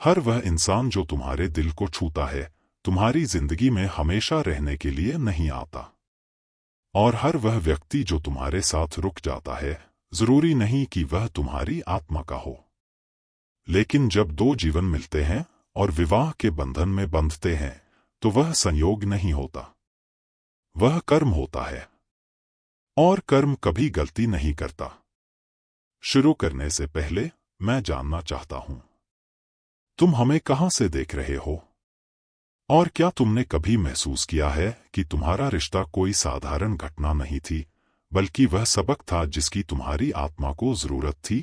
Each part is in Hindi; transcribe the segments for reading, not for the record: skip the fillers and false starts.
हर वह इंसान जो तुम्हारे दिल को छूता है तुम्हारी जिंदगी में हमेशा रहने के लिए नहीं आता। और हर वह व्यक्ति जो तुम्हारे साथ रुक जाता है जरूरी नहीं कि वह तुम्हारी आत्मा का हो। लेकिन जब दो जीवन मिलते हैं और विवाह के बंधन में बंधते हैं तो वह संयोग नहीं होता, वह कर्म होता है। और कर्म कभी गलती नहीं करता। शुरू करने से पहले मैं जानना चाहता हूं, तुम हमें कहां से देख रहे हो? और क्या तुमने कभी महसूस किया है कि तुम्हारा रिश्ता कोई साधारण घटना नहीं थी, बल्कि वह सबक था जिसकी तुम्हारी आत्मा को जरूरत थी?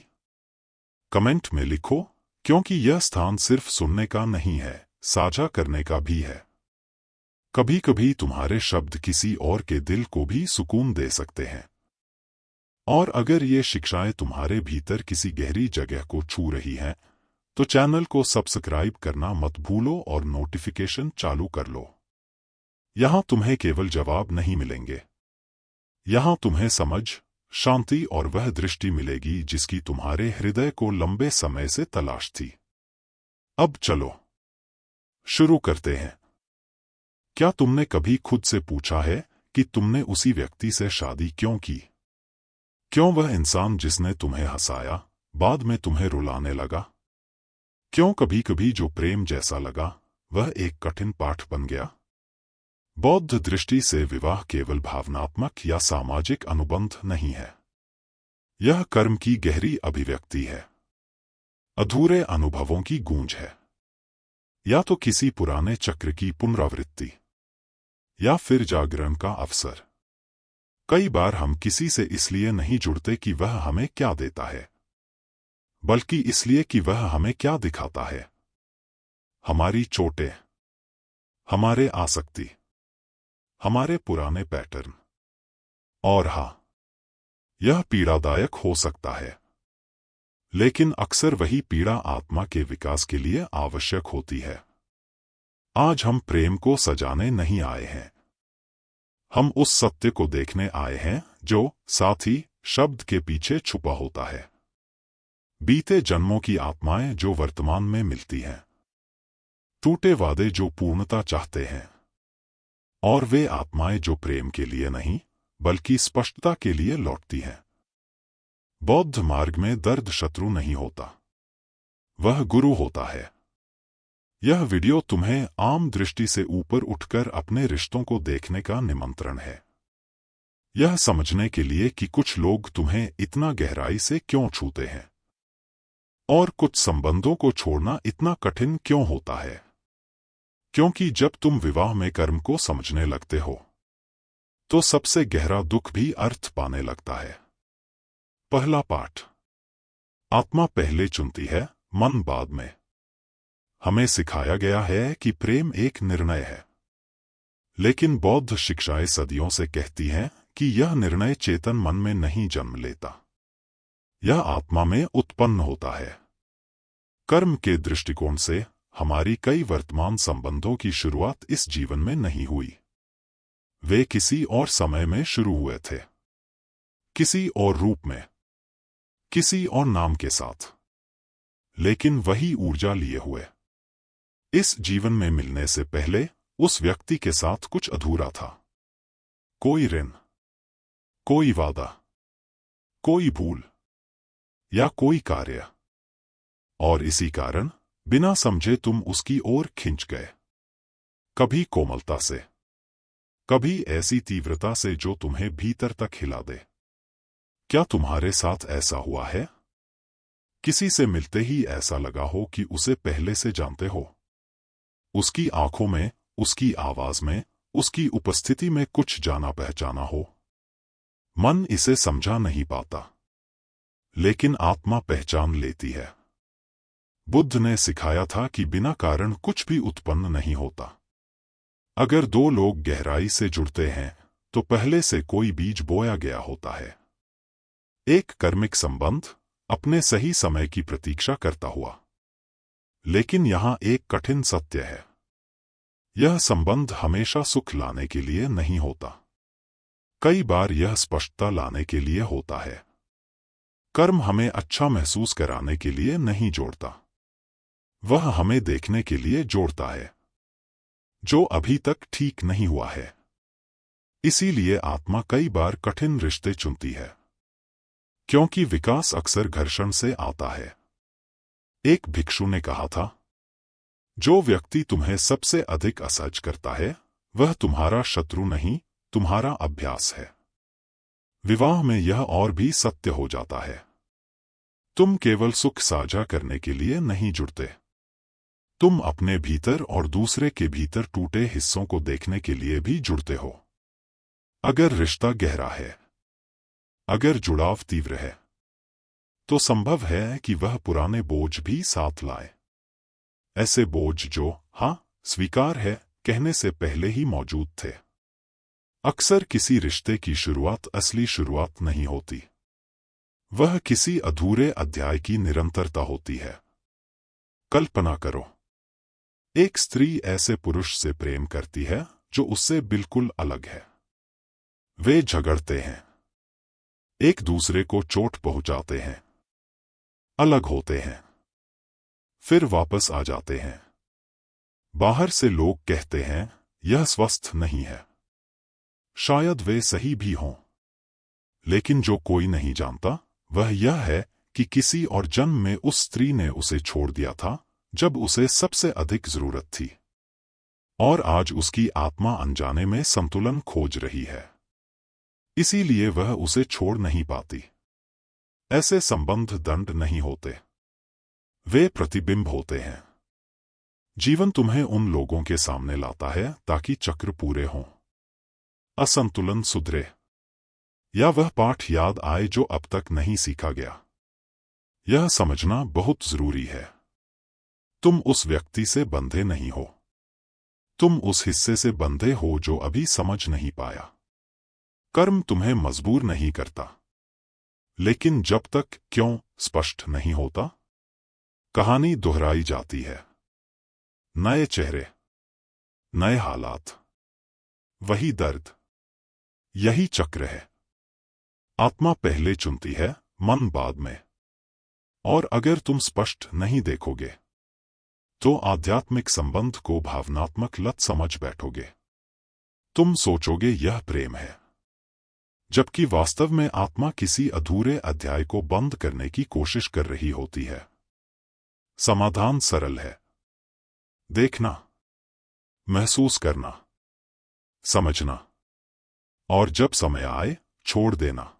कमेंट में लिखो, क्योंकि यह स्थान सिर्फ सुनने का नहीं है, साझा करने का भी है। कभी कभी तुम्हारे शब्द किसी और के दिल को भी सुकून दे सकते हैं। और अगर ये शिक्षाएं तुम्हारे भीतर किसी गहरी जगह को छू रही हैं, तो चैनल को सब्सक्राइब करना मत भूलो और नोटिफिकेशन चालू कर लो। यहां तुम्हें केवल जवाब नहीं मिलेंगे, यहां तुम्हें समझ, शांति और वह दृष्टि मिलेगी जिसकी तुम्हारे हृदय को लंबे समय से तलाश थी। अब चलो शुरू करते हैं। क्या तुमने कभी खुद से पूछा है कि तुमने उसी व्यक्ति से शादी क्यों की? क्यों वह इंसान जिसने तुम्हें हंसाया बाद में तुम्हें रुलाने लगा? क्यों कभी कभी जो प्रेम जैसा लगा वह एक कठिन पाठ बन गया? बौद्ध दृष्टि से विवाह केवल भावनात्मक या सामाजिक अनुबंध नहीं है, यह कर्म की गहरी अभिव्यक्ति है, अधूरे अनुभवों की गूंज है, या तो किसी पुराने चक्र की पुनरावृत्ति, या फिर जागरण का अवसर। कई बार हम किसी से इसलिए नहीं जुड़ते कि वह हमें क्या देता है, बल्कि इसलिए कि वह हमें क्या दिखाता है। हमारी चोटें, हमारे आसक्ति, हमारे पुराने पैटर्न। और हाँ, यह पीड़ादायक हो सकता है, लेकिन अक्सर वही पीड़ा आत्मा के विकास के लिए आवश्यक होती है। आज हम प्रेम को सजाने नहीं आए हैं, हम उस सत्य को देखने आए हैं जो साथ ही शब्द के पीछे छुपा होता है। बीते जन्मों की आत्माएं जो वर्तमान में मिलती हैं, टूटे वादे जो पूर्णता चाहते हैं, और वे आत्माएं जो प्रेम के लिए नहीं बल्कि स्पष्टता के लिए लौटती हैं। बौद्ध मार्ग में दर्द शत्रु नहीं होता, वह गुरु होता है। यह वीडियो तुम्हें आम दृष्टि से ऊपर उठकर अपने रिश्तों को देखने का निमंत्रण है, यह समझने के लिए कि कुछ लोग तुम्हें इतना गहराई से क्यों छूते हैं और कुछ संबंधों को छोड़ना इतना कठिन क्यों होता है। क्योंकि जब तुम विवाह में कर्म को समझने लगते हो तो सबसे गहरा दुख भी अर्थ पाने लगता है। पहला पाठ, आत्मा पहले चुनती है, मन बाद में। हमें सिखाया गया है कि प्रेम एक निर्णय है, लेकिन बौद्ध शिक्षाएं सदियों से कहती हैं कि यह निर्णय चेतन मन में नहीं जन्म लेता, यह आत्मा में उत्पन्न होता है। कर्म के दृष्टिकोण से हमारी कई वर्तमान संबंधों की शुरुआत इस जीवन में नहीं हुई, वे किसी और समय में शुरू हुए थे, किसी और रूप में, किसी और नाम के साथ, लेकिन वही ऊर्जा लिए हुए। इस जीवन में मिलने से पहले उस व्यक्ति के साथ कुछ अधूरा था, कोई ऋण, कोई वादा, कोई भूल या कोई कार्य, और इसी कारण बिना समझे तुम उसकी ओर खिंच गए। कभी कोमलता से, कभी ऐसी तीव्रता से जो तुम्हें भीतर तक हिला दे। क्या तुम्हारे साथ ऐसा हुआ है? किसी से मिलते ही ऐसा लगा हो कि उसे पहले से जानते हो? उसकी आंखों में, उसकी आवाज में, उसकी उपस्थिति में कुछ जाना पहचाना हो। मन इसे समझा नहीं पाता, लेकिन आत्मा पहचान लेती है। बुद्ध ने सिखाया था कि बिना कारण कुछ भी उत्पन्न नहीं होता। अगर दो लोग गहराई से जुड़ते हैं तो पहले से कोई बीज बोया गया होता है। एक कर्मिक संबंध अपने सही समय की प्रतीक्षा करता हुआ। लेकिन यहां एक कठिन सत्य है, यह संबंध हमेशा सुख लाने के लिए नहीं होता, कई बार यह स्पष्टता लाने के लिए होता है। कर्म हमें अच्छा महसूस कराने के लिए नहीं जोड़ता, वह हमें देखने के लिए जोड़ता है जो अभी तक ठीक नहीं हुआ है। इसीलिए आत्मा कई बार कठिन रिश्ते चुनती है, क्योंकि विकास अक्सर घर्षण से आता है। एक भिक्षु ने कहा था, जो व्यक्ति तुम्हें सबसे अधिक असहज करता है वह तुम्हारा शत्रु नहीं, तुम्हारा अभ्यास है। विवाह में यह और भी सत्य हो जाता है। तुम केवल सुख साझा करने के लिए नहीं जुड़ते, तुम अपने भीतर और दूसरे के भीतर टूटे हिस्सों को देखने के लिए भी जुड़ते हो। अगर रिश्ता गहरा है, अगर जुड़ाव तीव्र है, तो संभव है कि वह पुराने बोझ भी साथ लाए। ऐसे बोझ जो हाँ स्वीकार है कहने से पहले ही मौजूद थे। अक्सर किसी रिश्ते की शुरुआत असली शुरुआत नहीं होती, वह किसी अधूरे अध्याय की निरंतरता होती है। कल्पना करो, एक स्त्री ऐसे पुरुष से प्रेम करती है जो उससे बिल्कुल अलग है। वे झगड़ते हैं, एक दूसरे को चोट पहुंचाते हैं, अलग होते हैं, फिर वापस आ जाते हैं। बाहर से लोग कहते हैं यह स्वस्थ नहीं है। शायद वे सही भी हों, लेकिन जो कोई नहीं जानता वह यह है कि किसी और जन्म में उस स्त्री ने उसे छोड़ दिया था जब उसे सबसे अधिक जरूरत थी, और आज उसकी आत्मा अनजाने में संतुलन खोज रही है। इसीलिए वह उसे छोड़ नहीं पाती। ऐसे संबंध दंड नहीं होते, वे प्रतिबिंब होते हैं। जीवन तुम्हें उन लोगों के सामने लाता है ताकि चक्र पूरे हों, असंतुलन सुधरे, या वह पाठ याद आए जो अब तक नहीं सीखा गया। यह समझना बहुत जरूरी है, तुम उस व्यक्ति से बंधे नहीं हो, तुम उस हिस्से से बंधे हो जो अभी समझ नहीं पाया। कर्म तुम्हें मजबूर नहीं करता, लेकिन जब तक क्यों स्पष्ट नहीं होता, कहानी दोहराई जाती है। नए चेहरे, नए हालात, वही दर्द, यही चक्र है। आत्मा पहले चुनती है, मन बाद में। और अगर तुम स्पष्ट नहीं देखोगे तो आध्यात्मिक संबंध को भावनात्मक लत समझ बैठोगे। तुम सोचोगे यह प्रेम है, जबकि वास्तव में आत्मा किसी अधूरे अध्याय को बंद करने की कोशिश कर रही होती है। समाधान सरल है, देखना, महसूस करना, समझना, और जब समय आए छोड़ देना।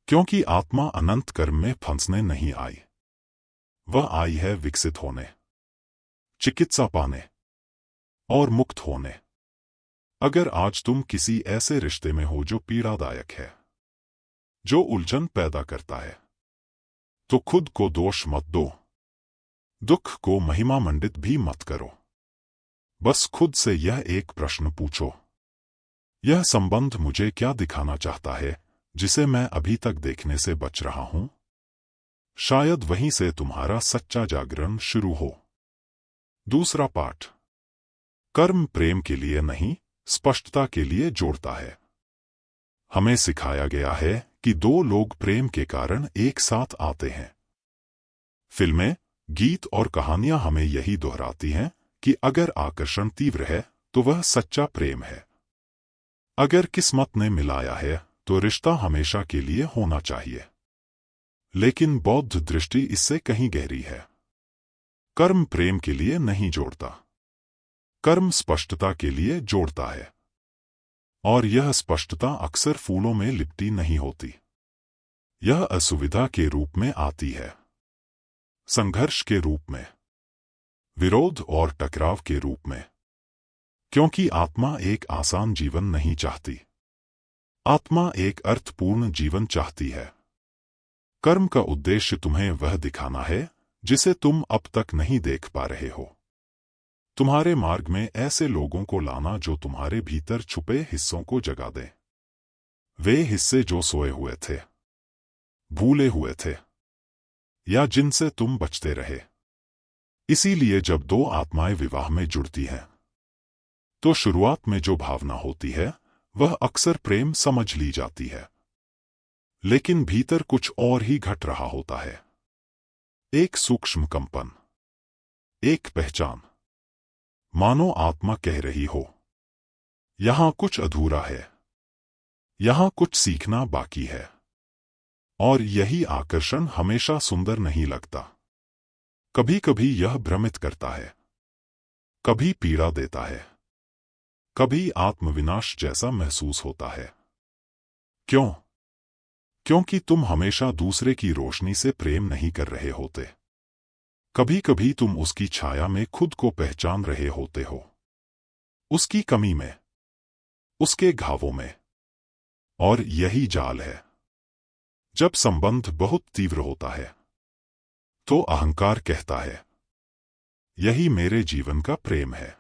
क्योंकि आत्मा अनंत कर्म में फंसने नहीं आई, वह आई है विकसित होने, चिकित्सा पाने और मुक्त होने। अगर आज तुम किसी ऐसे रिश्ते में हो जो पीड़ादायक है, जो उलझन पैदा करता है, तो खुद को दोष मत दो, दुख को महिमा मंडित भी मत करो। बस खुद से यह एक प्रश्न पूछो, यह संबंध मुझे क्या दिखाना चाहता है जिसे मैं अभी तक देखने से बच रहा हूं? शायद वहीं से तुम्हारा सच्चा जागरण शुरू हो। दूसरा पाठ, कर्म प्रेम के लिए नहीं, स्पष्टता के लिए जोड़ता है। हमें सिखाया गया है कि दो लोग प्रेम के कारण एक साथ आते हैं। फिल्में, गीत और कहानियां हमें यही दोहराती हैं कि अगर आकर्षण तीव्र है तो वह सच्चा प्रेम है। अगर किस्मत ने मिलाया है तो रिश्ता हमेशा के लिए होना चाहिए। लेकिन बौद्ध दृष्टि इससे कहीं गहरी है। कर्म प्रेम के लिए नहीं जोड़ता, कर्म स्पष्टता के लिए जोड़ता है। और यह स्पष्टता अक्सर फूलों में लिपटी नहीं होती। यह असुविधा के रूप में आती है, संघर्ष के रूप में, विरोध और टकराव के रूप में। क्योंकि आत्मा एक आसान जीवन नहीं चाहती, आत्मा एक अर्थपूर्ण जीवन चाहती है। कर्म का उद्देश्य तुम्हें वह दिखाना है जिसे तुम अब तक नहीं देख पा रहे हो। तुम्हारे मार्ग में ऐसे लोगों को लाना जो तुम्हारे भीतर छुपे हिस्सों को जगा दें। वे हिस्से जो सोए हुए थे, भूले हुए थे, या जिनसे तुम बचते रहे। इसीलिए जब दो आत्माएं विवाह में जुड़ती हैं, तो शुरुआत में जो भावना होती है वह अक्सर प्रेम समझ ली जाती है। लेकिन भीतर कुछ और ही घट रहा होता है, एक सूक्ष्म कंपन, एक पहचान, मानो आत्मा कह रही हो, यहां कुछ अधूरा है, यहां कुछ सीखना बाकी है। और यही आकर्षण हमेशा सुंदर नहीं लगता। कभी कभी यह भ्रमित करता है, कभी पीड़ा देता है, कभी आत्मविनाश जैसा महसूस होता है। क्यों? क्योंकि तुम हमेशा दूसरे की रोशनी से प्रेम नहीं कर रहे होते। कभी कभी तुम उसकी छाया में खुद को पहचान रहे होते हो, उसकी कमी में, उसके घावों में। और यही जाल है। जब संबंध बहुत तीव्र होता है तो अहंकार कहता है, यही मेरे जीवन का प्रेम है।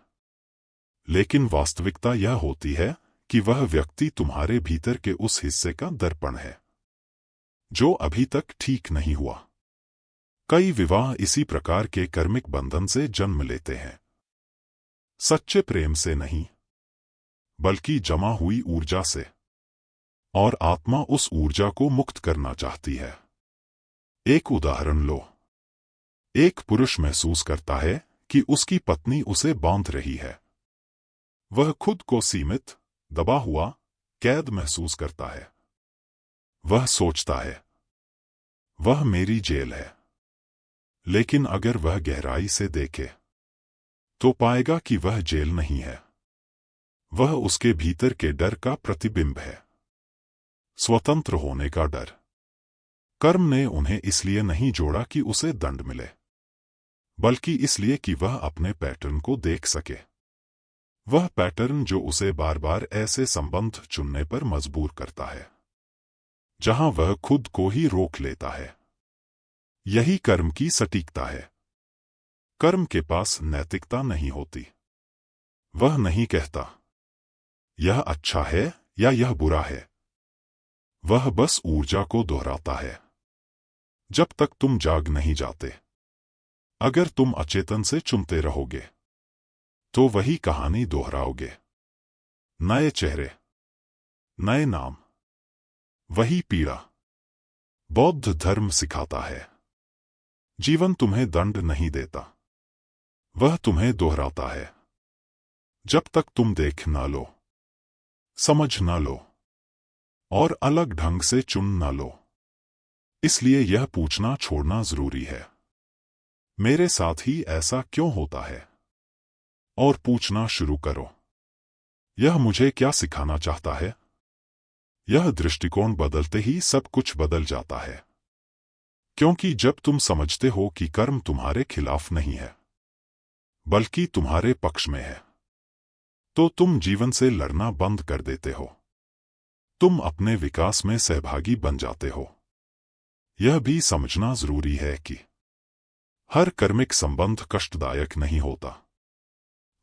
लेकिन वास्तविकता यह होती है कि वह व्यक्ति तुम्हारे भीतर के उस हिस्से का दर्पण है जो अभी तक ठीक नहीं हुआ। कई विवाह इसी प्रकार के कर्मिक बंधन से जन्म लेते हैं, सच्चे प्रेम से नहीं, बल्कि जमा हुई ऊर्जा से। और आत्मा उस ऊर्जा को मुक्त करना चाहती है। एक उदाहरण लो। एक पुरुष महसूस करता है कि उसकी पत्नी उसे बांध रही है। वह खुद को सीमित, दबा हुआ, कैद महसूस करता है। वह सोचता है, वह मेरी जेल है। लेकिन अगर वह गहराई से देखे तो पाएगा कि वह जेल नहीं है, वह उसके भीतर के डर का प्रतिबिंब है। स्वतंत्र होने का डर। कर्म ने उन्हें इसलिए नहीं जोड़ा कि उसे दंड मिले, बल्कि इसलिए कि वह अपने पैटर्न को देख सके। वह पैटर्न जो उसे बार बार ऐसे संबंध चुनने पर मजबूर करता है जहां वह खुद को ही रोक लेता है। यही कर्म की सटीकता है। कर्म के पास नैतिकता नहीं होती। वह नहीं कहता, यह अच्छा है या यह बुरा है। वह बस ऊर्जा को दोहराता है जब तक तुम जाग नहीं जाते। अगर तुम अचेतन से चुनते रहोगे तो वही कहानी दोहराओगे। नए चेहरे, नए नाम, वही पीड़ा। बौद्ध धर्म सिखाता है, जीवन तुम्हें दंड नहीं देता, वह तुम्हें दोहराता है जब तक तुम देख ना लो, समझ ना लो और अलग ढंग से चुन ना लो। इसलिए यह पूछना छोड़ना जरूरी है, मेरे साथ ही ऐसा क्यों होता है? और पूछना शुरू करो, यह मुझे क्या सिखाना चाहता है? यह दृष्टिकोण बदलते ही सब कुछ बदल जाता है। क्योंकि जब तुम समझते हो कि कर्म तुम्हारे खिलाफ नहीं है, बल्कि तुम्हारे पक्ष में है, तो तुम जीवन से लड़ना बंद कर देते हो। तुम अपने विकास में सहभागी बन जाते हो। यह भी समझना जरूरी है कि हर कर्मिक संबंध कष्टदायक नहीं होता।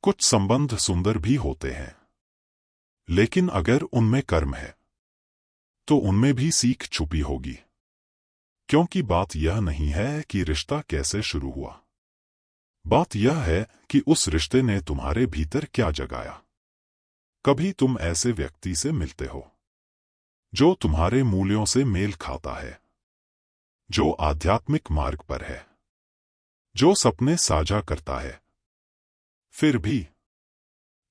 कुछ संबंध सुंदर भी होते हैं, लेकिन अगर उनमें कर्म है तो उनमें भी सीख छुपी होगी। क्योंकि बात यह नहीं है कि रिश्ता कैसे शुरू हुआ, बात यह है कि उस रिश्ते ने तुम्हारे भीतर क्या जगाया। कभी तुम ऐसे व्यक्ति से मिलते हो जो तुम्हारे मूल्यों से मेल खाता है, जो आध्यात्मिक मार्ग पर है, जो सपने साझा करता है। फिर भी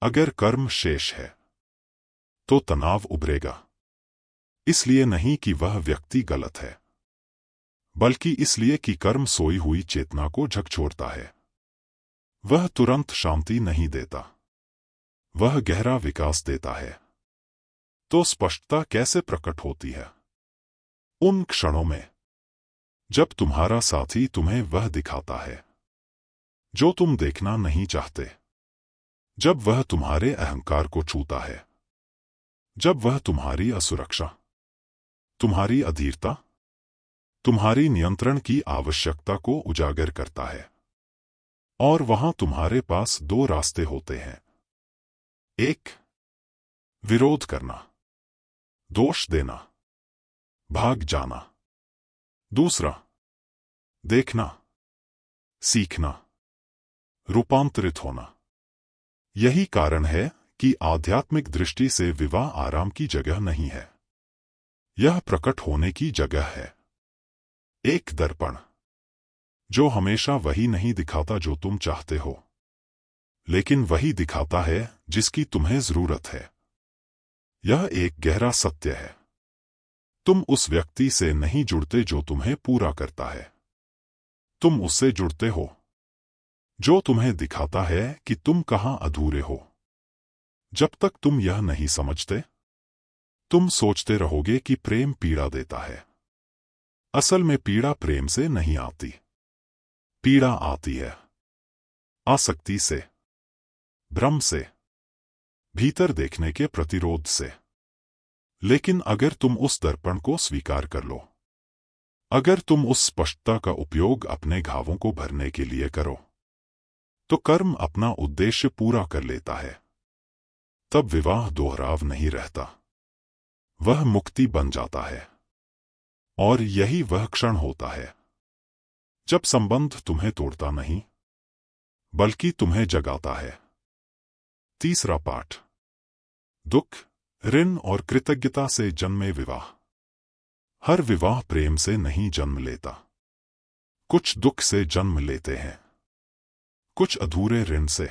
अगर कर्म शेष है तो तनाव उभरेगा। इसलिए नहीं कि वह व्यक्ति गलत है, बल्कि इसलिए कि कर्म सोई हुई चेतना को झकझोरता है। वह तुरंत शांति नहीं देता, वह गहरा विकास देता है। तो स्पष्टता कैसे प्रकट होती है? उन क्षणों में जब तुम्हारा साथी तुम्हें वह दिखाता है जो तुम देखना नहीं चाहते, जब वह तुम्हारे अहंकार को छूता है, जब वह तुम्हारी असुरक्षा, तुम्हारी अधीरता, तुम्हारी नियंत्रण की आवश्यकता को उजागर करता है। और वहां तुम्हारे पास दो रास्ते होते हैं। एक, विरोध करना, दोष देना, भाग जाना। दूसरा, देखना, सीखना, रूपांतरित होना। यही कारण है कि आध्यात्मिक दृष्टि से विवाह आराम की जगह नहीं है, यह प्रकट होने की जगह है। एक दर्पण, जो हमेशा वही नहीं दिखाता जो तुम चाहते हो, लेकिन वही दिखाता है जिसकी तुम्हें जरूरत है। यह एक गहरा सत्य है। तुम उस व्यक्ति से नहीं जुड़ते जो तुम्हें पूरा करता है, तुम उससे जुड़ते हो जो तुम्हें दिखाता है कि तुम कहां अधूरे हो। जब तक तुम यह नहीं समझते, तुम सोचते रहोगे कि प्रेम पीड़ा देता है। असल में पीड़ा प्रेम से नहीं आती। पीड़ा आती है आसक्ति से, भ्रम से, भीतर देखने के प्रतिरोध से। लेकिन अगर तुम उस दर्पण को स्वीकार कर लो, अगर तुम उस स्पष्टता का उपयोग अपने घावों को भरने के लिए करो, तो कर्म अपना उद्देश्य पूरा कर लेता है। तब विवाह दोहराव नहीं रहता, वह मुक्ति बन जाता है। और यही वह क्षण होता है जब संबंध तुम्हें तोड़ता नहीं, बल्कि तुम्हें जगाता है। तीसरा पाठ, दुख, ऋण और कृतज्ञता से जन्मे विवाह। हर विवाह प्रेम से नहीं जन्म लेता। कुछ दुख से जन्म लेते हैं, कुछ अधूरे ऋण से,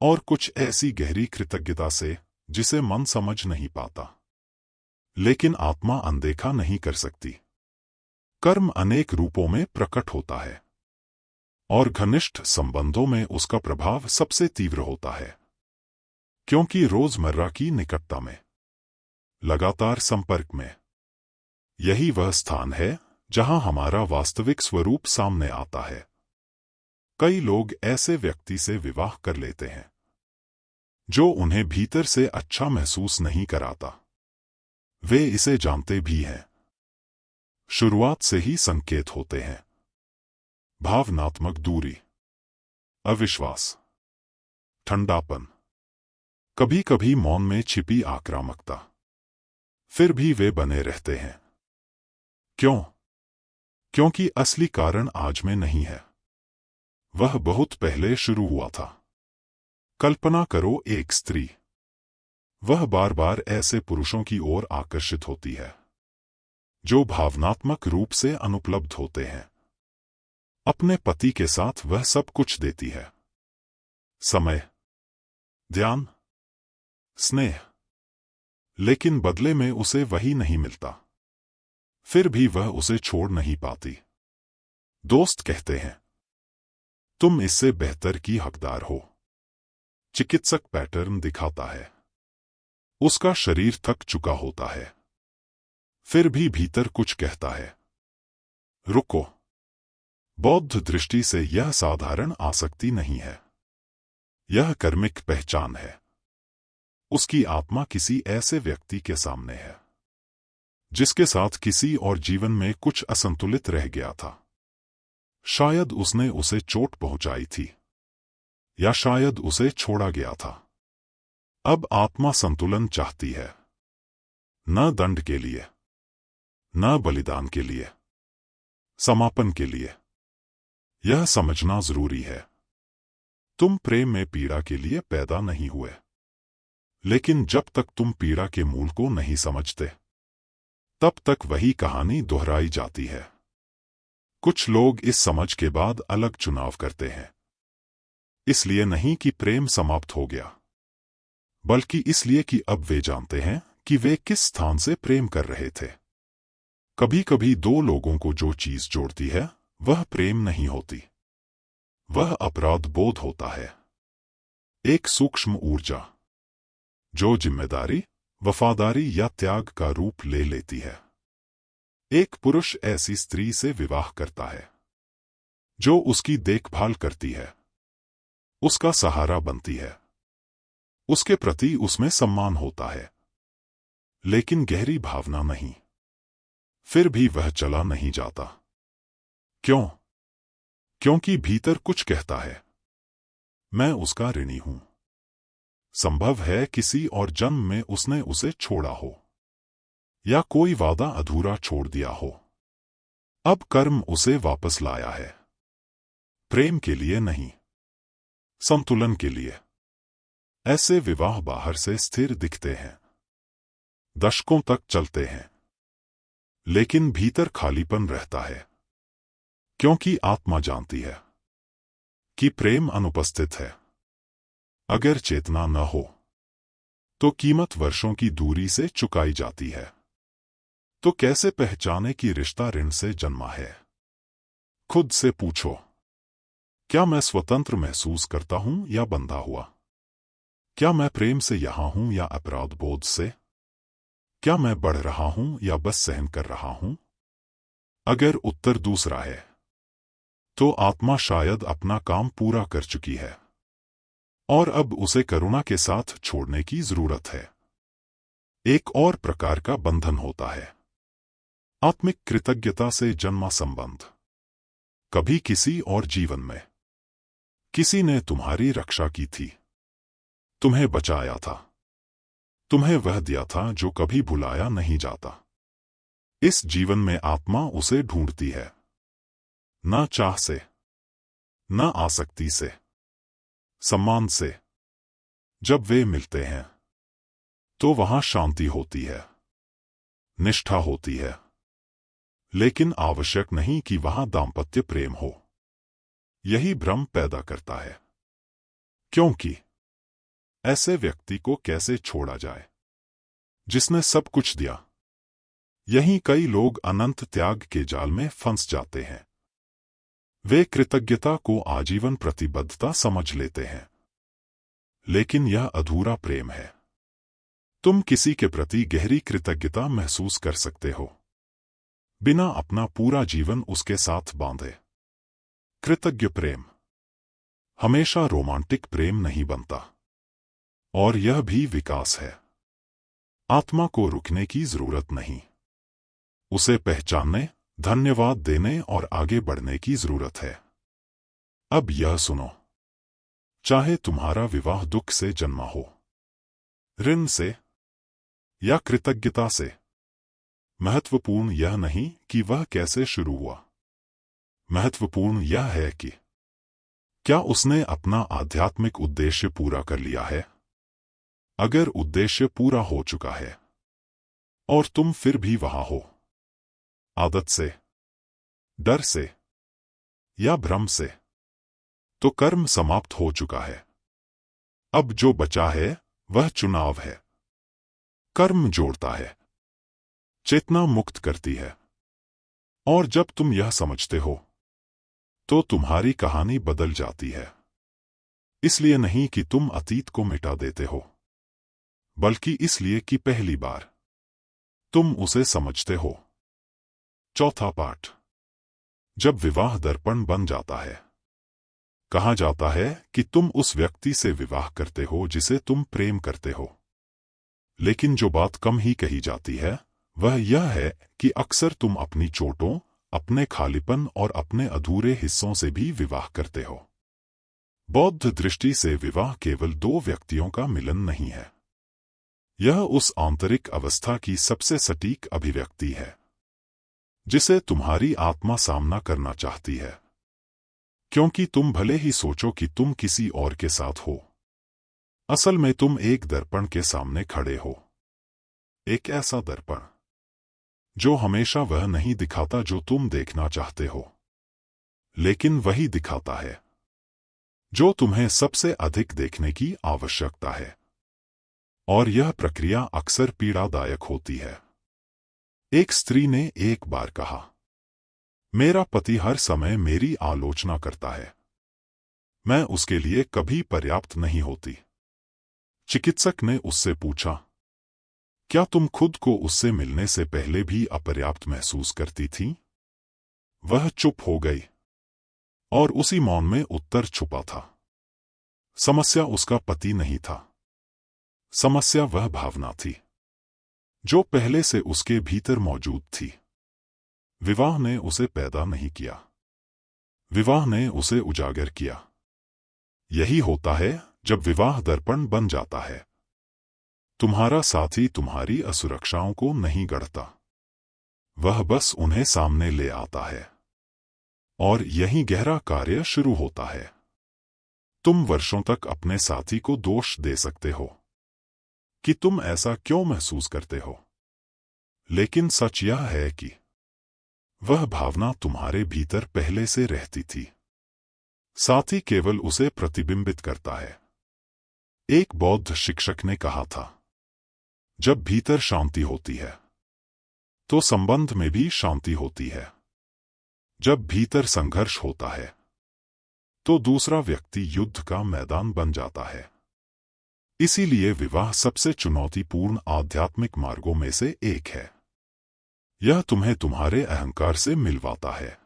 और कुछ ऐसी गहरी कृतज्ञता से जिसे मन समझ नहीं पाता, लेकिन आत्मा अनदेखा नहीं कर सकती। कर्म अनेक रूपों में प्रकट होता है, और घनिष्ठ संबंधों में उसका प्रभाव सबसे तीव्र होता है, क्योंकि रोजमर्रा की निकटता में, लगातार संपर्क में, यही वह स्थान है जहां हमारा वास्तविक स्वरूप सामने आता है। कई लोग ऐसे व्यक्ति से विवाह कर लेते हैं जो उन्हें भीतर से अच्छा महसूस नहीं कराता। वे इसे जानते भी हैं। शुरुआत से ही संकेत होते हैं। भावनात्मक दूरी, अविश्वास, ठंडापन, कभी कभी मौन में छिपी आक्रामकता। फिर भी वे बने रहते हैं। क्यों? क्योंकि असली कारण आज में नहीं है, वह बहुत पहले शुरू हुआ था। कल्पना करो एक स्त्री, वह बार बार ऐसे पुरुषों की ओर आकर्षित होती है जो भावनात्मक रूप से अनुपलब्ध होते हैं। अपने पति के साथ वह सब कुछ देती है, समय, ध्यान, स्नेह, लेकिन बदले में उसे वही नहीं मिलता। फिर भी वह उसे छोड़ नहीं पाती। दोस्त कहते हैं, तुम इससे बेहतर की हकदार हो। चिकित्सक पैटर्न दिखाता है, उसका शरीर थक चुका होता है। फिर भी भीतर कुछ कहता है, रुको। बौद्ध दृष्टि से यह साधारण आसक्ति नहीं है, यह कर्मिक पहचान है। उसकी आत्मा किसी ऐसे व्यक्ति के सामने है जिसके साथ किसी और जीवन में कुछ असंतुलित रह गया था। शायद उसने उसे चोट पहुंचाई थी, या शायद उसे छोड़ा गया था। अब आत्मा संतुलन चाहती है, न दंड के लिए, न बलिदान के लिए, समापन के लिए। यह समझना जरूरी है, तुम प्रेम में पीड़ा के लिए पैदा नहीं हुए। लेकिन जब तक तुम पीड़ा के मूल को नहीं समझते, तब तक वही कहानी दोहराई जाती है। कुछ लोग इस समझ के बाद अलग चुनाव करते हैं, इसलिए नहीं कि प्रेम समाप्त हो गया, बल्कि इसलिए कि अब वे जानते हैं कि वे किस स्थान से प्रेम कर रहे थे। कभी कभी दो लोगों को जो चीज जोड़ती है वह प्रेम नहीं होती, वह अपराध बोध होता है। एक सूक्ष्म ऊर्जा जो जिम्मेदारी, वफादारी या त्याग का रूप ले लेती है। एक पुरुष ऐसी स्त्री से विवाह करता है जो उसकी देखभाल करती है, उसका सहारा बनती है, उसके प्रति उसमें सम्मान होता है, लेकिन गहरी भावना नहीं। फिर भी वह चला नहीं जाता। क्यों? क्योंकि भीतर कुछ कहता है, मैं उसका ऋणी हूं। संभव है किसी और जन्म में उसने उसे छोड़ा हो, या कोई वादा अधूरा छोड़ दिया हो। अब कर्म उसे वापस लाया है, प्रेम के लिए नहीं, संतुलन के लिए। ऐसे विवाह बाहर से स्थिर दिखते हैं, दशकों तक चलते हैं, लेकिन भीतर खालीपन रहता है। क्योंकि आत्मा जानती है कि प्रेम अनुपस्थित है। अगर चेतना न हो तो कीमत वर्षों की दूरी से चुकाई जाती है। तो कैसे पहचाने कि रिश्ता ऋण से जन्मा है? खुद से पूछो, क्या मैं स्वतंत्र महसूस करता हूं या बंधा हुआ? क्या मैं प्रेम से यहां हूं या अपराध बोध से? क्या मैं बढ़ रहा हूं या बस सहन कर रहा हूं? अगर उत्तर दूसरा है तो आत्मा शायद अपना काम पूरा कर चुकी है और अब उसे करुणा के साथ छोड़ने की जरूरत है। एक और प्रकार का बंधन होता है आत्मिक कृतज्ञता से जन्मा संबंध। कभी किसी और जीवन में किसी ने तुम्हारी रक्षा की थी, तुम्हें बचाया था, तुम्हें वह दिया था जो कभी भुलाया नहीं जाता। इस जीवन में आत्मा उसे ढूंढती है, न चाह से, न आसक्ति से, सम्मान से। जब वे मिलते हैं तो वहां शांति होती है, निष्ठा होती है, लेकिन आवश्यक नहीं कि वहां दाम्पत्य प्रेम हो। यही भ्रम पैदा करता है, क्योंकि ऐसे व्यक्ति को कैसे छोड़ा जाए जिसने सब कुछ दिया? यहीं कई लोग अनंत त्याग के जाल में फंस जाते हैं। वे कृतज्ञता को आजीवन प्रतिबद्धता समझ लेते हैं, लेकिन यह अधूरा प्रेम है। तुम किसी के प्रति गहरी कृतज्ञता महसूस कर सकते हो बिना अपना पूरा जीवन उसके साथ बांधे। कृतज्ञ प्रेम हमेशा रोमांटिक प्रेम नहीं बनता, और यह भी विकास है। आत्मा को रुकने की जरूरत नहीं, उसे पहचानने, धन्यवाद देने और आगे बढ़ने की जरूरत है। अब यह सुनो, चाहे तुम्हारा विवाह दुख से जन्मा हो, ऋण से या कृतज्ञता से, महत्वपूर्ण यह नहीं कि वह कैसे शुरू हुआ। महत्वपूर्ण यह है कि क्या उसने अपना आध्यात्मिक उद्देश्य पूरा कर लिया है। अगर उद्देश्य पूरा हो चुका है और तुम फिर भी वहां हो, आदत से, डर से या भ्रम से, तो कर्म समाप्त हो चुका है। अब जो बचा है वह चुनाव है। कर्म जोड़ता है, चेतना मुक्त करती है, और जब तुम यह समझते हो तो तुम्हारी कहानी बदल जाती है। इसलिए नहीं कि तुम अतीत को मिटा देते हो, बल्कि इसलिए कि पहली बार तुम उसे समझते हो। चौथा पाठ, जब विवाह दर्पण बन जाता है। कहा जाता है कि तुम उस व्यक्ति से विवाह करते हो जिसे तुम प्रेम करते हो, लेकिन जो बात कम ही कही जाती है वह यह है कि अक्सर तुम अपनी चोटों, अपने खालीपन और अपने अधूरे हिस्सों से भी विवाह करते हो। बौद्ध दृष्टि से विवाह केवल दो व्यक्तियों का मिलन नहीं है, यह उस आंतरिक अवस्था की सबसे सटीक अभिव्यक्ति है जिसे तुम्हारी आत्मा सामना करना चाहती है। क्योंकि तुम भले ही सोचो कि तुम किसी और के साथ हो, असल में तुम एक दर्पण के सामने खड़े हो। एक ऐसा दर्पण जो हमेशा वह नहीं दिखाता जो तुम देखना चाहते हो, लेकिन वही दिखाता है जो तुम्हें सबसे अधिक देखने की आवश्यकता है। और यह प्रक्रिया अक्सर पीड़ादायक होती है। एक स्त्री ने एक बार कहा, मेरा पति हर समय मेरी आलोचना करता है, मैं उसके लिए कभी पर्याप्त नहीं होती। चिकित्सक ने उससे पूछा, क्या तुम खुद को उससे मिलने से पहले भी अपर्याप्त महसूस करती थी? वह चुप हो गई, और उसी मौन में उत्तर छुपा था। समस्या उसका पति नहीं था, समस्या वह भावना थी जो पहले से उसके भीतर मौजूद थी। विवाह ने उसे पैदा नहीं किया, विवाह ने उसे उजागर किया। यही होता है जब विवाह दर्पण बन जाता है। तुम्हारा साथी तुम्हारी असुरक्षाओं को नहीं गढ़ता, वह बस उन्हें सामने ले आता है, और यही गहरा कार्य शुरू होता है। तुम वर्षों तक अपने साथी को दोष दे सकते हो कि तुम ऐसा क्यों महसूस करते हो, लेकिन सच यह है कि वह भावना तुम्हारे भीतर पहले से रहती थी, साथ ही केवल उसे प्रतिबिंबित करता है। एक बौद्ध शिक्षक ने कहा था, जब भीतर शांति होती है तो संबंध में भी शांति होती है। जब भीतर संघर्ष होता है तो दूसरा व्यक्ति युद्ध का मैदान बन जाता है। इसीलिए विवाह सबसे चुनौतीपूर्ण आध्यात्मिक मार्गों में से एक है। यह तुम्हें तुम्हारे अहंकार से मिलवाता है,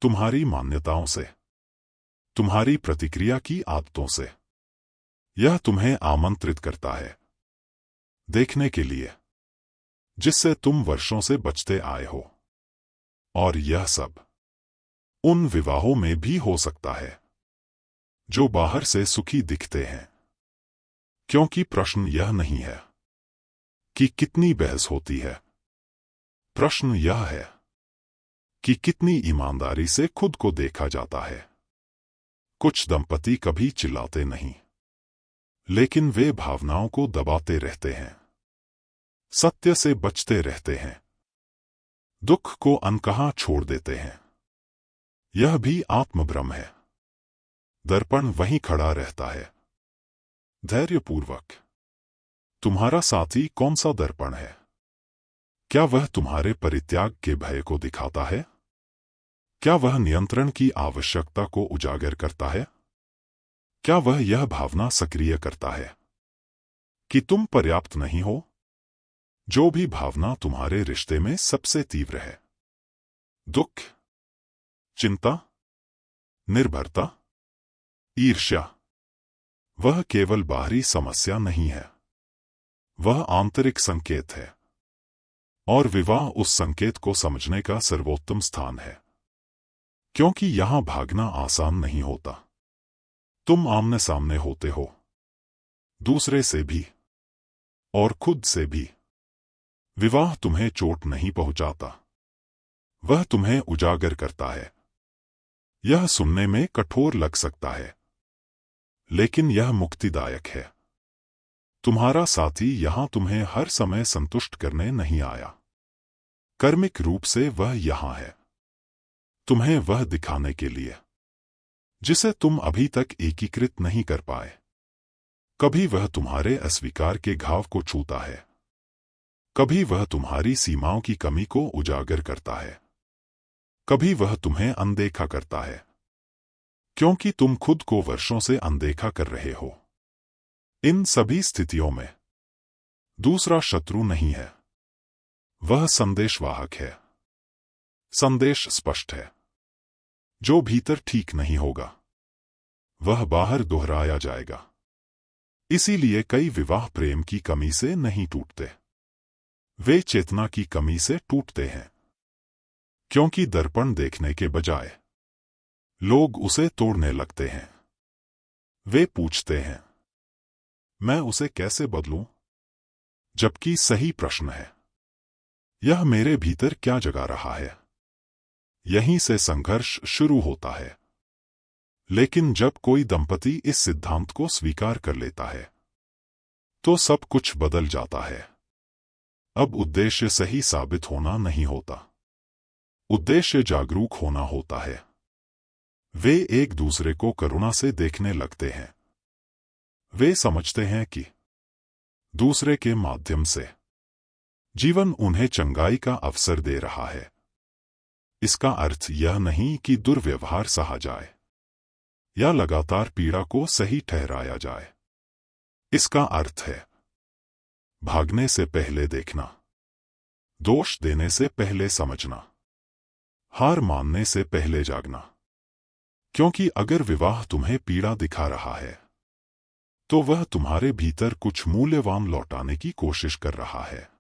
तुम्हारी मान्यताओं से, तुम्हारी प्रतिक्रिया की आदतों से। यह तुम्हें आमंत्रित करता है देखने के लिए जिससे तुम वर्षों से बचते आए हो। और यह सब उन विवाहों में भी हो सकता है जो बाहर से सुखी दिखते हैं, क्योंकि प्रश्न यह नहीं है कि कितनी बहस होती है, प्रश्न यह है कि कितनी ईमानदारी से खुद को देखा जाता है। कुछ दंपति कभी चिल्लाते नहीं, लेकिन वे भावनाओं को दबाते रहते हैं, सत्य से बचते रहते हैं, दुख को अनकहा छोड़ देते हैं। यह भी आत्मभ्रम है। दर्पण वहीं खड़ा रहता है, धैर्यपूर्वक। तुम्हारा साथी कौन सा दर्पण है? क्या वह तुम्हारे परित्याग के भय को दिखाता है? क्या वह नियंत्रण की आवश्यकता को उजागर करता है? क्या वह यह भावना सक्रिय करता है कि तुम पर्याप्त नहीं हो? जो भी भावना तुम्हारे रिश्ते में सबसे तीव्र है, दुख, चिंता, निर्भरता, ईर्ष्या, वह केवल बाहरी समस्या नहीं है, वह आंतरिक संकेत है। और विवाह उस संकेत को समझने का सर्वोत्तम स्थान है, क्योंकि यहां भागना आसान नहीं होता। तुम आमने सामने होते हो, दूसरे से भी और खुद से भी। विवाह तुम्हें चोट नहीं पहुंचाता, वह तुम्हें उजागर करता है। यह सुनने में कठोर लग सकता है, लेकिन यह मुक्तिदायक है। तुम्हारा साथी यहां तुम्हें हर समय संतुष्ट करने नहीं आया। कर्मिक रूप से वह यहां है तुम्हें वह दिखाने के लिए जिसे तुम अभी तक एकीकृत नहीं कर पाए। कभी वह तुम्हारे अस्वीकार के घाव को छूता है, कभी वह तुम्हारी सीमाओं की कमी को उजागर करता है, कभी वह तुम्हें अनदेखा करता है, क्योंकि तुम खुद को वर्षों से अनदेखा कर रहे हो। इन सभी स्थितियों में दूसरा शत्रु नहीं है, वह संदेशवाहक है। संदेश स्पष्ट है, जो भीतर ठीक नहीं होगा वह बाहर दोहराया जाएगा। इसीलिए कई विवाह प्रेम की कमी से नहीं टूटते, वे चेतना की कमी से टूटते हैं। क्योंकि दर्पण देखने के बजाय लोग उसे तोड़ने लगते हैं। वे पूछते हैं, मैं उसे कैसे बदलूं? जबकि सही प्रश्न है, यह मेरे भीतर क्या जगा रहा है? यहीं से संघर्ष शुरू होता है। लेकिन जब कोई दंपति इस सिद्धांत को स्वीकार कर लेता है तो सब कुछ बदल जाता है। अब उद्देश्य सही साबित होना नहीं होता, उद्देश्य जागरूक होना होता है। वे एक दूसरे को करुणा से देखने लगते हैं। वे समझते हैं कि दूसरे के माध्यम से जीवन उन्हें चंगाई का अवसर दे रहा है। इसका अर्थ यह नहीं कि दुर्व्यवहार सहा जाए या लगातार पीड़ा को सही ठहराया जाए। इसका अर्थ है भागने से पहले देखना, दोष देने से पहले समझना, हार मानने से पहले जागना। क्योंकि अगर विवाह तुम्हें पीड़ा दिखा रहा है तो वह तुम्हारे भीतर कुछ मूल्यवान लौटाने की कोशिश कर रहा है।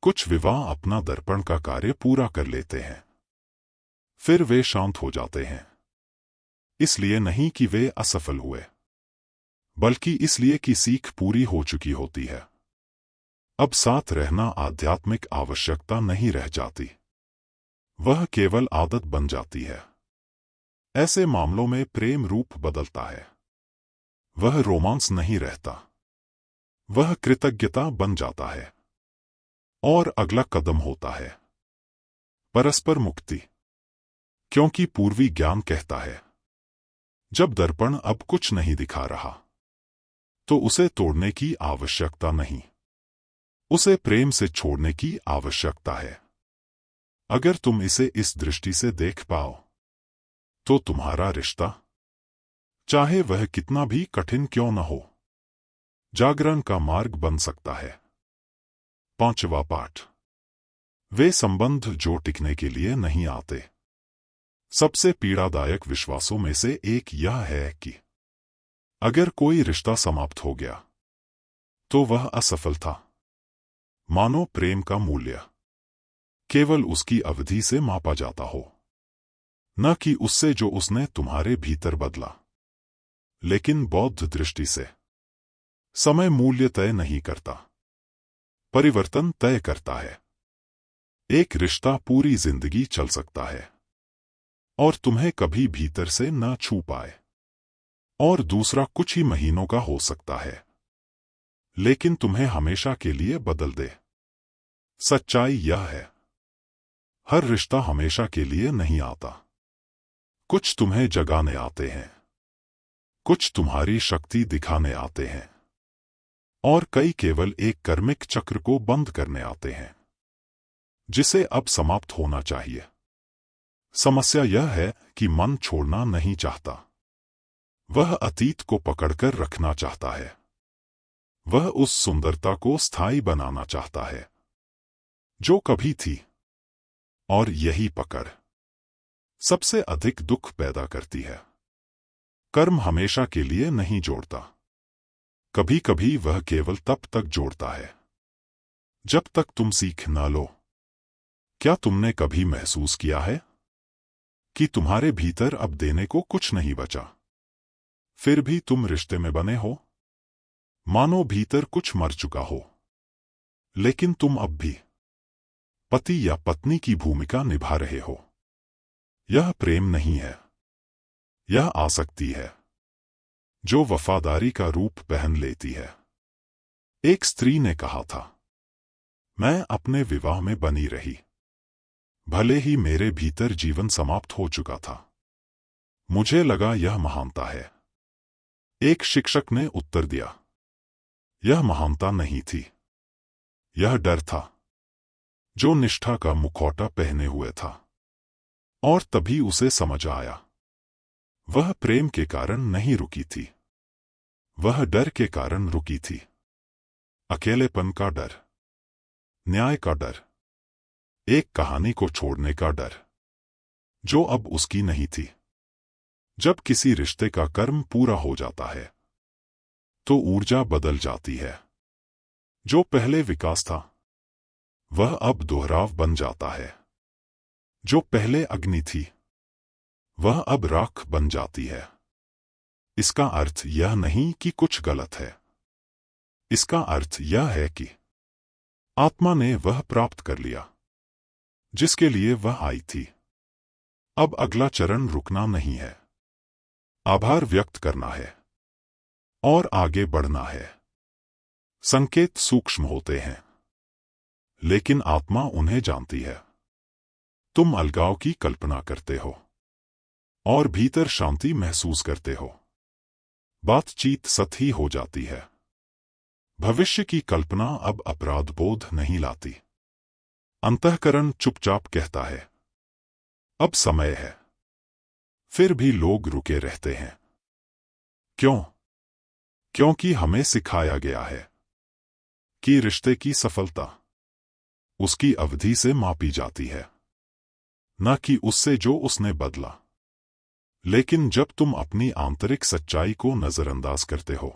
कुछ विवाह अपना दर्पण का कार्य पूरा कर लेते हैं, फिर वे शांत हो जाते हैं। इसलिए नहीं कि वे असफल हुए, बल्कि इसलिए कि सीख पूरी हो चुकी होती है। अब साथ रहना आध्यात्मिक आवश्यकता नहीं रह जाती, वह केवल आदत बन जाती है। ऐसे मामलों में प्रेम रूप बदलता है। वह रोमांस नहीं रहता, वह कृतज्ञता बन जाता है। और अगला कदम होता है परस्पर मुक्ति। क्योंकि पूर्वी ज्ञान कहता है, जब दर्पण अब कुछ नहीं दिखा रहा तो उसे तोड़ने की आवश्यकता नहीं, उसे प्रेम से छोड़ने की आवश्यकता है। अगर तुम इसे इस दृष्टि से देख पाओ तो तुम्हारा रिश्ता, चाहे वह कितना भी कठिन क्यों न हो, जागरण का मार्ग बन सकता है। 5वां पाठ। वे संबंध जो टिकने के लिए नहीं आते। सबसे पीड़ादायक विश्वासों में से एक यह है कि अगर कोई रिश्ता समाप्त हो गया तो वह असफल था। मानो प्रेम का मूल्य केवल उसकी अवधि से मापा जाता हो, न कि उससे जो उसने तुम्हारे भीतर बदला। लेकिन बौद्ध दृष्टि से समय मूल्य तय नहीं करता, परिवर्तन तय करता है। एक रिश्ता पूरी जिंदगी चल सकता है और तुम्हें कभी भीतर से न छू पाए, और दूसरा कुछ ही महीनों का हो सकता है लेकिन तुम्हें हमेशा के लिए बदल दे। सच्चाई यह है, हर रिश्ता हमेशा के लिए नहीं आता। कुछ तुम्हें जगाने आते हैं, कुछ तुम्हारी शक्ति दिखाने आते हैं, और कई केवल एक कर्मिक चक्र को बंद करने आते हैं जिसे अब समाप्त होना चाहिए। समस्या यह है कि मन छोड़ना नहीं चाहता, वह अतीत को पकड़कर रखना चाहता है। वह उस सुंदरता को स्थायी बनाना चाहता है जो कभी थी, और यही पकड़ सबसे अधिक दुख पैदा करती है। कर्म हमेशा के लिए नहीं जोड़ता, कभी कभी वह केवल तब तक जोड़ता है जब तक तुम सीख न लो। क्या तुमने कभी महसूस किया है कि तुम्हारे भीतर अब देने को कुछ नहीं बचा, फिर भी तुम रिश्ते में बने हो? मानो भीतर कुछ मर चुका हो, लेकिन तुम अब भी पति या पत्नी की भूमिका निभा रहे हो। यह प्रेम नहीं है, यह आसक्ति है जो वफादारी का रूप पहन लेती है। एक स्त्री ने कहा था, मैं अपने विवाह में बनी रही, भले ही मेरे भीतर जीवन समाप्त हो चुका था। मुझे लगा यह महानता है। एक शिक्षक ने उत्तर दिया, यह महानता नहीं थी, यह डर था जो निष्ठा का मुखौटा पहने हुए था। और तभी उसे समझ आया, वह प्रेम के कारण नहीं रुकी थी, वह डर के कारण रुकी थी। अकेलेपन का डर, न्याय का डर, एक कहानी को छोड़ने का डर जो अब उसकी नहीं थी। जब किसी रिश्ते का कर्म पूरा हो जाता है तो ऊर्जा बदल जाती है। जो पहले विकास था वह अब दोहराव बन जाता है। जो पहले अग्नि थी वह अब राख बन जाती है। इसका अर्थ यह नहीं कि कुछ गलत है, इसका अर्थ यह है कि आत्मा ने वह प्राप्त कर लिया जिसके लिए वह आई थी। अब अगला चरण रुकना नहीं है, आभार व्यक्त करना है और आगे बढ़ना है। संकेत सूक्ष्म होते हैं लेकिन आत्मा उन्हें जानती है। तुम अलगाव की कल्पना करते हो और भीतर शांति महसूस करते हो। बातचीत सतही हो जाती है। भविष्य की कल्पना अब अपराध बोध नहीं लाती। अंतःकरण चुपचाप कहता है, अब समय है। फिर भी लोग रुके रहते हैं। क्यों? क्योंकि हमें सिखाया गया है कि रिश्ते की सफलता उसकी अवधि से मापी जाती है, न कि उससे जो उसने बदला। लेकिन जब तुम अपनी आंतरिक सच्चाई को नजरअंदाज करते हो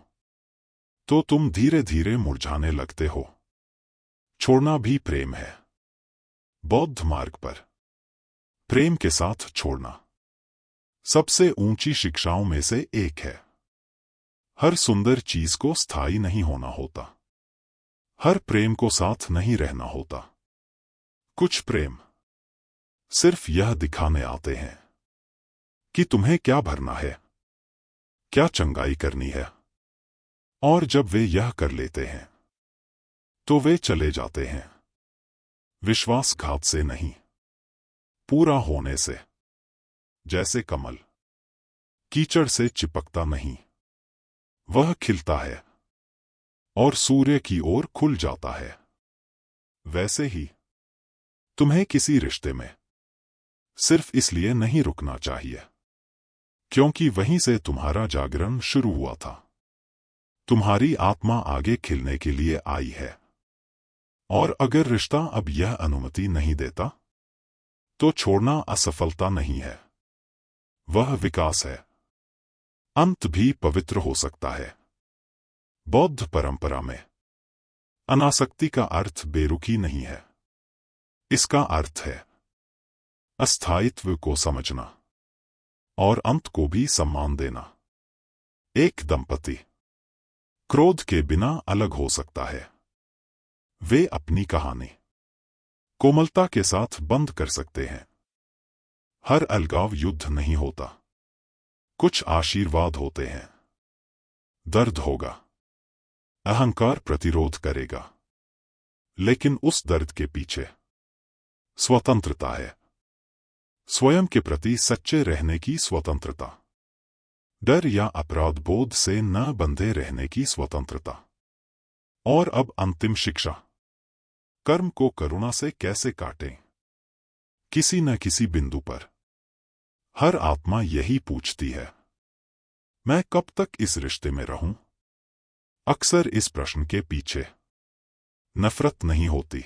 तो तुम धीरे धीरे मुरझाने लगते हो। छोड़ना भी प्रेम है। बौद्ध मार्ग पर प्रेम के साथ छोड़ना सबसे ऊंची शिक्षाओं में से एक है। हर सुंदर चीज को स्थायी नहीं होना होता, हर प्रेम को साथ नहीं रहना होता। कुछ प्रेम सिर्फ यह दिखाने आते हैं कि तुम्हें क्या भरना है, क्या चंगाई करनी है, और जब वे यह कर लेते हैं तो वे चले जाते हैं। विश्वासघात से नहीं, पूरा होने से। जैसे कमल कीचड़ से चिपकता नहीं, वह खिलता है और सूर्य की ओर खुल जाता है, वैसे ही तुम्हें किसी रिश्ते में सिर्फ इसलिए नहीं रुकना चाहिए क्योंकि वहीं से तुम्हारा जागरण शुरू हुआ था। तुम्हारी आत्मा आगे खिलने के लिए आई है, और अगर रिश्ता अब यह अनुमति नहीं देता तो छोड़ना असफलता नहीं है, वह विकास है। अंत भी पवित्र हो सकता है। बौद्ध परंपरा में अनासक्ति का अर्थ बेरुखी नहीं है, इसका अर्थ है अस्थायित्व को समझना और अंत को भी सम्मान देना। एक दंपति क्रोध के बिना अलग हो सकता है। वे अपनी कहानी कोमलता के साथ बंद कर सकते हैं। हर अलगाव युद्ध नहीं होता, कुछ आशीर्वाद होते हैं। दर्द होगा, अहंकार प्रतिरोध करेगा, लेकिन उस दर्द के पीछे स्वतंत्रता है। स्वयं के प्रति सच्चे रहने की स्वतंत्रता, डर या अपराध बोध से न बंधे रहने की स्वतंत्रता। और अब अंतिम शिक्षा, कर्म को करुणा से कैसे काटें। किसी न किसी बिंदु पर हर आत्मा यही पूछती है, मैं कब तक इस रिश्ते में रहूं। अक्सर इस प्रश्न के पीछे नफरत नहीं होती,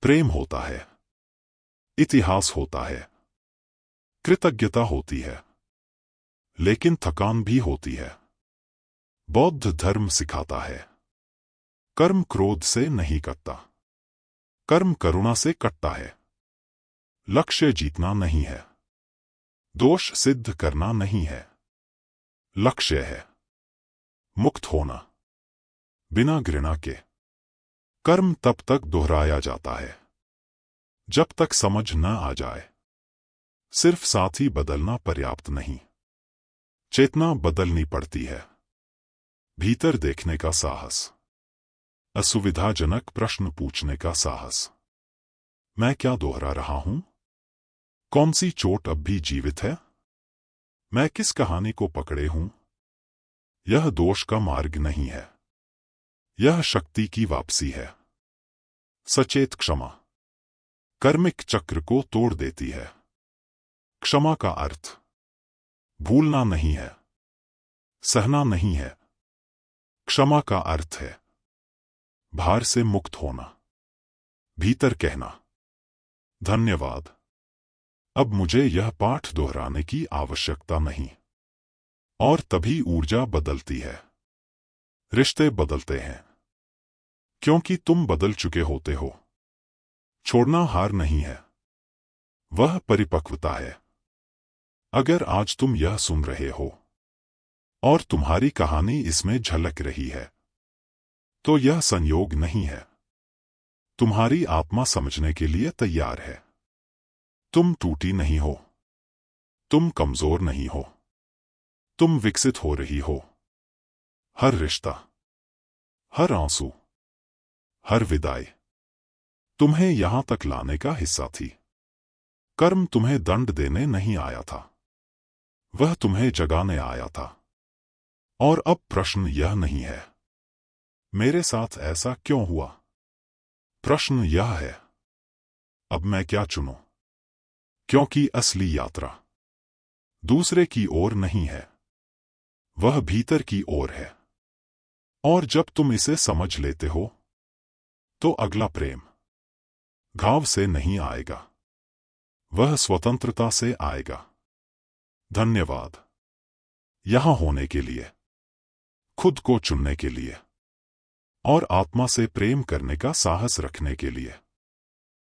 प्रेम होता है, इतिहास होता है, कृतज्ञता होती है, लेकिन थकान भी होती है। बौद्ध धर्म सिखाता है, कर्म क्रोध से नहीं कटता, कर्म करुणा से कटता है। लक्ष्य जीतना नहीं है, दोष सिद्ध करना नहीं है, लक्ष्य है मुक्त होना, बिना घृणा के। कर्म तब तक दोहराया जाता है जब तक समझ न आ जाए। सिर्फ साथी बदलना पर्याप्त नहीं, चेतना बदलनी पड़ती है। भीतर देखने का साहस, असुविधाजनक प्रश्न पूछने का साहस। मैं क्या दोहरा रहा हूं? कौन सी चोट अब भी जीवित है? मैं किस कहानी को पकड़े हूं? यह दोष का मार्ग नहीं है, यह शक्ति की वापसी है। सचेत क्षमा कर्मिक चक्र को तोड़ देती है। क्षमा का अर्थ भूलना नहीं है, सहना नहीं है। क्षमा का अर्थ है भार से मुक्त होना, भीतर कहना, धन्यवाद, अब मुझे यह पाठ दोहराने की आवश्यकता नहीं। और तभी ऊर्जा बदलती है, रिश्ते बदलते हैं, क्योंकि तुम बदल चुके होते हो। छोड़ना हार नहीं है, वह परिपक्वता है। अगर आज तुम यह सुन रहे हो और तुम्हारी कहानी इसमें झलक रही है, तो यह संयोग नहीं है। तुम्हारी आत्मा समझने के लिए तैयार है। तुम टूटी नहीं हो, तुम कमजोर नहीं हो, तुम विकसित हो रही हो। हर रिश्ता, हर आंसू, हर विदाई तुम्हें यहां तक लाने का हिस्सा थी। कर्म तुम्हें दंड देने नहीं आया था, वह तुम्हें जगाने आया था। और अब प्रश्न यह नहीं है, मेरे साथ ऐसा क्यों हुआ? प्रश्न यह है, अब मैं क्या चुनूं? क्योंकि असली यात्रा दूसरे की ओर नहीं है, वह भीतर की ओर है। और जब तुम इसे समझ लेते हो, तो अगला प्रेम घाव से नहीं आएगा, वह स्वतंत्रता से आएगा। धन्यवाद यहां होने के लिए, खुद को चुनने के लिए, और आत्मा से प्रेम करने का साहस रखने के लिए।